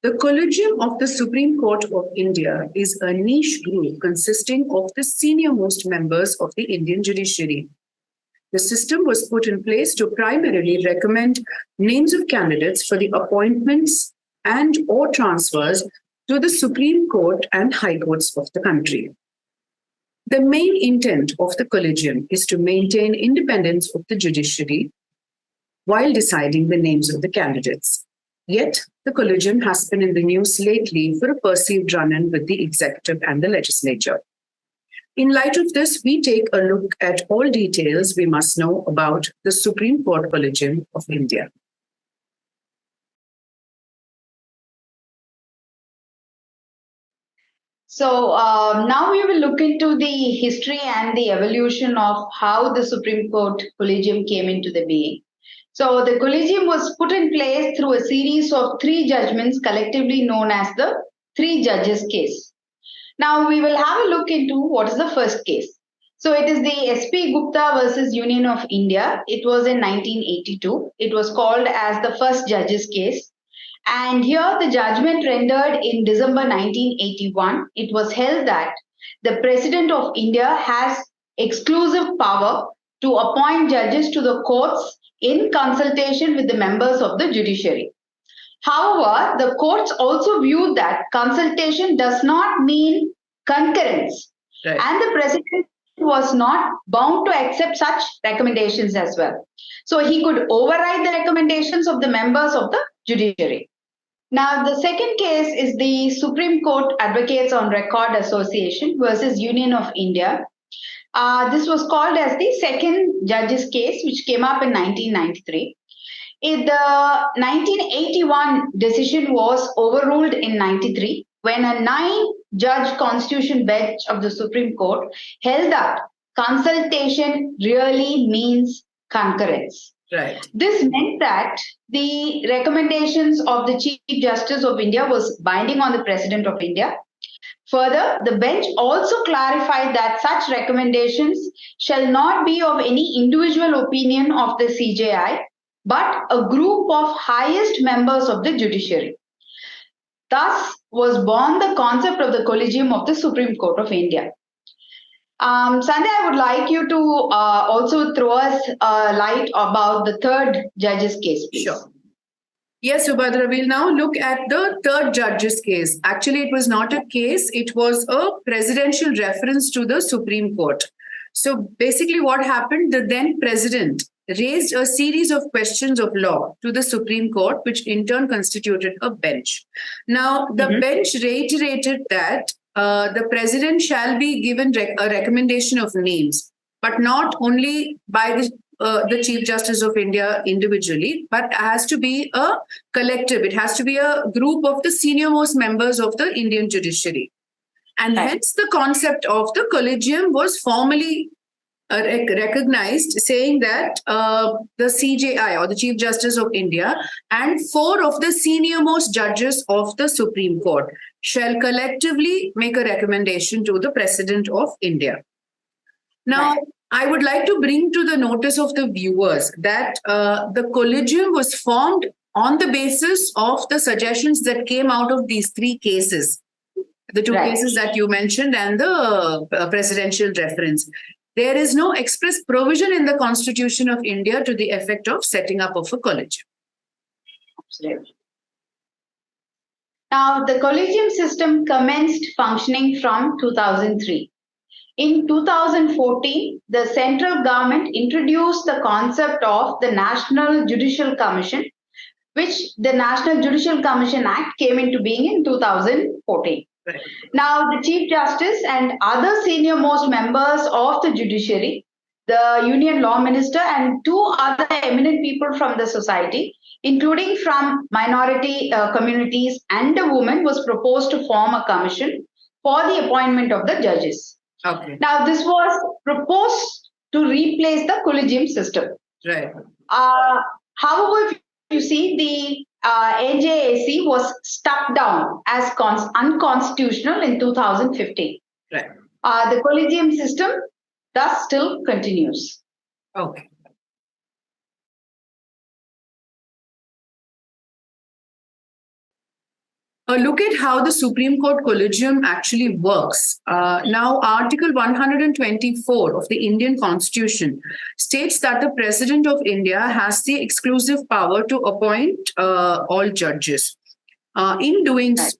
The Collegium of the Supreme Court of India is a niche group consisting of the senior-most members of the Indian judiciary. The system was put in place to primarily recommend names of candidates for the appointments and or transfers to the Supreme Court and High Courts of the country. The main intent of the Collegium is to maintain independence of the judiciary while deciding the names of the candidates. Yet, the Collegium has been in the news lately for a perceived run-in with the executive and the legislature. In light of this, we take a look at all details we must know about the Supreme Court Collegium of India. So now we will look into the history and the evolution of how the Supreme Court Collegium came into the being. So the Collegium was put in place through a series of 3 judgments collectively known as the 3 judges case. Now we will have a look into what is the first case. So it is the S.P. Gupta versus Union of India. It was in 1982. It was called as the first judges case. And here the judgment rendered in December 1981, it was held that the President of India has exclusive power to appoint judges to the courts in consultation with the members of the judiciary. However, the courts also viewed that consultation does not mean concurrence, right, and the President was not bound to accept such recommendations as well. So he could override the recommendations of the members of the judiciary. Now, the second case is the Supreme Court Advocates on Record Association versus Union of India. This was called as the second judge's case, which came up in 1993. The 1981 decision was overruled in 93 when a 9-judge constitution bench of the Supreme Court held that consultation really means concurrence. Right. This meant that the recommendations of the Chief Justice of India was binding on the President of India. Further, the bench also clarified that such recommendations shall not be of any individual opinion of the CJI, but a group of highest members of the judiciary. Thus was born the concept of the Collegium of the Supreme Court of India. Sandhya, I would like you to also throw us a light about the third judge's case, please. Sure. Yes, Subathra, we'll now look at the third judge's case. Actually, it was not a case, it was a presidential reference to the Supreme Court. So basically what happened, the then president raised a series of questions of law to the Supreme Court, which in turn constituted a bench. Now, the bench reiterated that the president shall be given a recommendation of names, but not only by the Chief Justice of India individually, but has to be a collective. It has to be a group of the senior-most members of the Indian judiciary. And hence the concept of the Collegium was formally recognized, saying that the CJI or the Chief Justice of India and 4 of the senior-most judges of the Supreme Court shall collectively make a recommendation to the President of India. Now, I would like to bring to the notice of the viewers that the Collegium was formed on the basis of the suggestions that came out of these 3 cases, the 2 cases that you mentioned and the presidential reference. There is no express provision in the Constitution of India to the effect of setting up of a Collegium. Absolutely. Now, the Collegium system commenced functioning from 2003. In 2014, the central government introduced the concept of the National Judicial Commission, which the National Judicial Commission Act came into being in 2014. Right. Now, the Chief Justice and other senior-most members of the judiciary, the Union Law Minister and 2 other eminent people from the society, including from minority communities and a woman, was proposed to form a commission for the appointment of the judges. Okay. Now, this was proposed to replace the Collegium system. Right. However, you see, the NJAC was struck down as unconstitutional in 2015. Right. The Collegium system thus still continues. Okay. look at how the Supreme Court Collegium actually works. Now, Article 124 of the Indian Constitution states that the President of India has the exclusive power to appoint all judges. In doing so,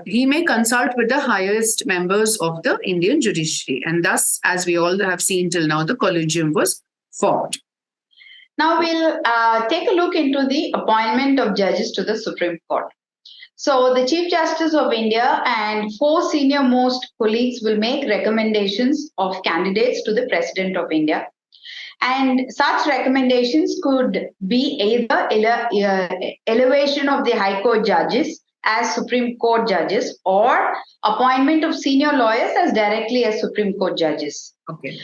he may consult with the highest members of the Indian judiciary. And thus, as we all have seen till now, the Collegium was formed. Now we'll take a look into the appointment of judges to the Supreme Court. So the Chief Justice of India and 4 senior-most colleagues will make recommendations of candidates to the President of India. And such recommendations could be either elevation of the High Court judges as Supreme Court judges or appointment of senior lawyers as directly as Supreme Court judges. Okay.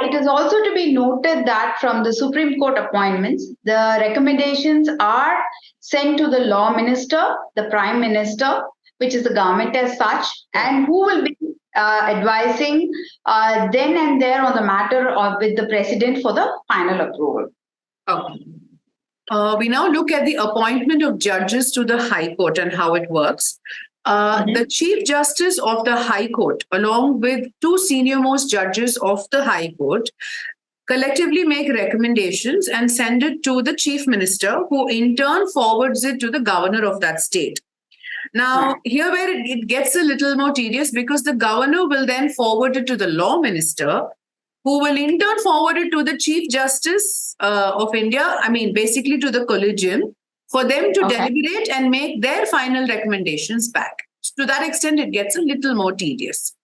It is also to be noted that from the Supreme Court appointments, the recommendations are sent to the Law Minister, the Prime Minister, which is the government as such, and who will be advising then and there on the matter with the President for the final approval. Okay. We now look at the appointment of judges to the High Court and how it works. The Chief Justice of the High Court, along with 2 senior-most judges of the High Court, collectively make recommendations and send it to the Chief Minister, who in turn forwards it to the governor of that state. Now, here where it gets a little more tedious, because the governor will then forward it to the Law Minister, who will in turn forward it to the Chief Justice of India, basically to the Collegium, for them to deliberate and make their final recommendations back. To that extent, it gets a little more tedious.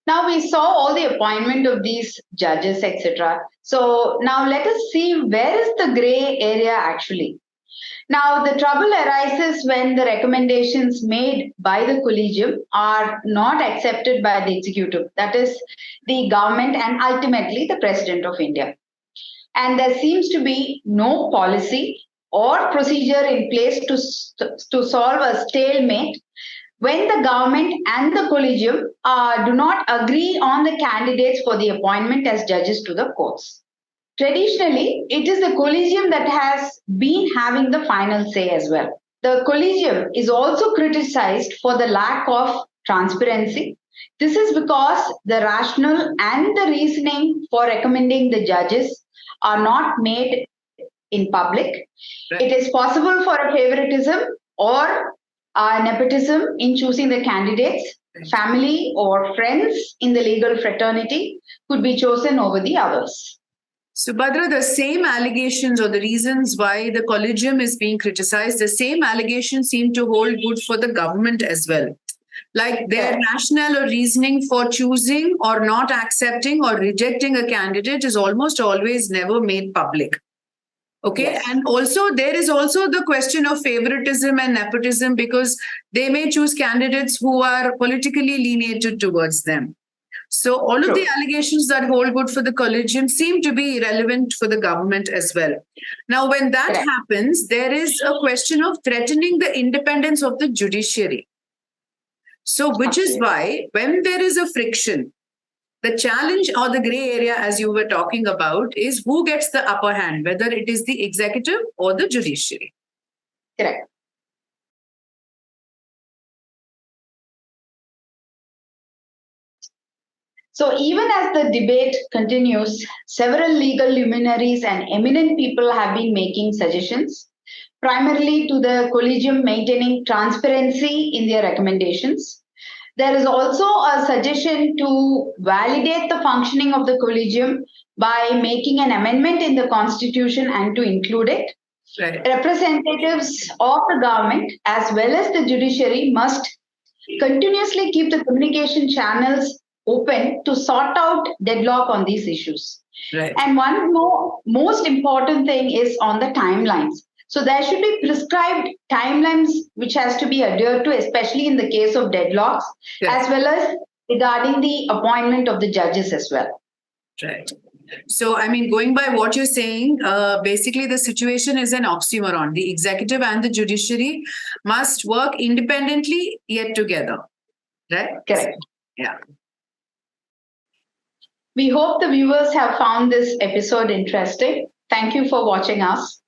Now we saw all the appointment of these judges, etc. So now let us see where is the gray area actually. Now the trouble arises when the recommendations made by the Collegium are not accepted by the executive, that is the government and ultimately the President of India. And there seems to be no policy or procedure in place to solve a stalemate when the government and the Collegium do not agree on the candidates for the appointment as judges to the courts. Traditionally, it is the Collegium that has been having the final say as well. The Collegium is also criticized for the lack of transparency. This is because the rationale and the reasoning for recommending the judges are not made in public. Right. It is possible for a favoritism or nepotism in choosing the candidates. Family or friends in the legal fraternity could be chosen over the others. Subathra, the same allegations or the reasons why the Collegium is being criticized, the same allegations seem to hold good for the government as well. Like their rationale or reasoning for choosing or not accepting or rejecting a candidate is almost always never made public. Okay. Yes. And also there is also the question of favoritism and nepotism, because they may choose candidates who are politically leaning towards them. So all of the allegations that hold good for the Collegium seem to be irrelevant for the government as well. Now, when that happens, there is a question of threatening the independence of the judiciary. So, which is why when there is a friction, the challenge or the gray area, as you were talking about, is who gets the upper hand, whether it is the executive or the judiciary. Correct. So even as the debate continues, several legal luminaries and eminent people have been making suggestions, primarily to the Collegium maintaining transparency in their recommendations. There is also a suggestion to validate the functioning of the Collegium by making an amendment in the Constitution and to include it. Right. Representatives of the government as well as the judiciary must continuously keep the communication channels open to sort out deadlock on these issues. Right. And one more most important thing is on the timelines. So there should be prescribed timelines which has to be adhered to, especially in the case of deadlocks, as well as regarding the appointment of the judges as well. Right. So, I mean, going by what you're saying, basically the situation is an oxymoron. The executive and the judiciary must work independently yet together. Right? Correct. Yeah. We hope the viewers have found this episode interesting. Thank you for watching us.